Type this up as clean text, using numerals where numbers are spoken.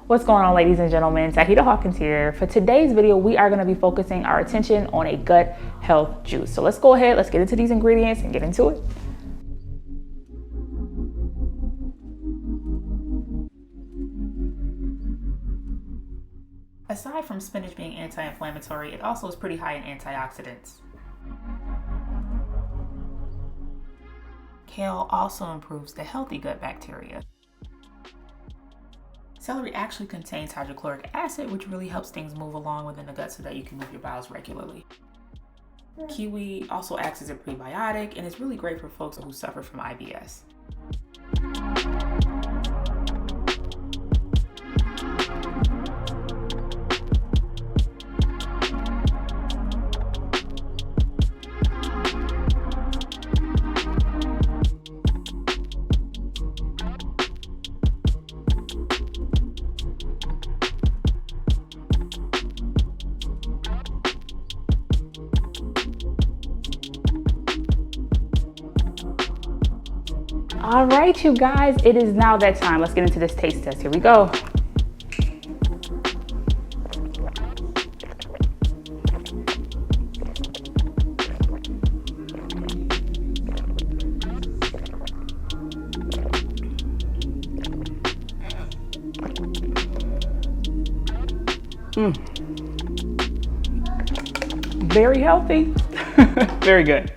What's going on, ladies and gentlemen? Tauheedah Hawkins here. For today's video, we are going to be focusing our attention on a gut health juice. So let's go ahead, let's get into these ingredients and get into it. Aside from spinach being anti-inflammatory, it also is pretty high in antioxidants. Kale also improves the healthy gut bacteria. Celery actually contains hydrochloric acid, which really helps things move along within the gut so that you can move your bowels regularly. Kiwi also acts as a prebiotic and is really great for folks who suffer from IBS. All right, you guys, it is now that time. Let's get into this taste test. Here we go. Very healthy. Very good.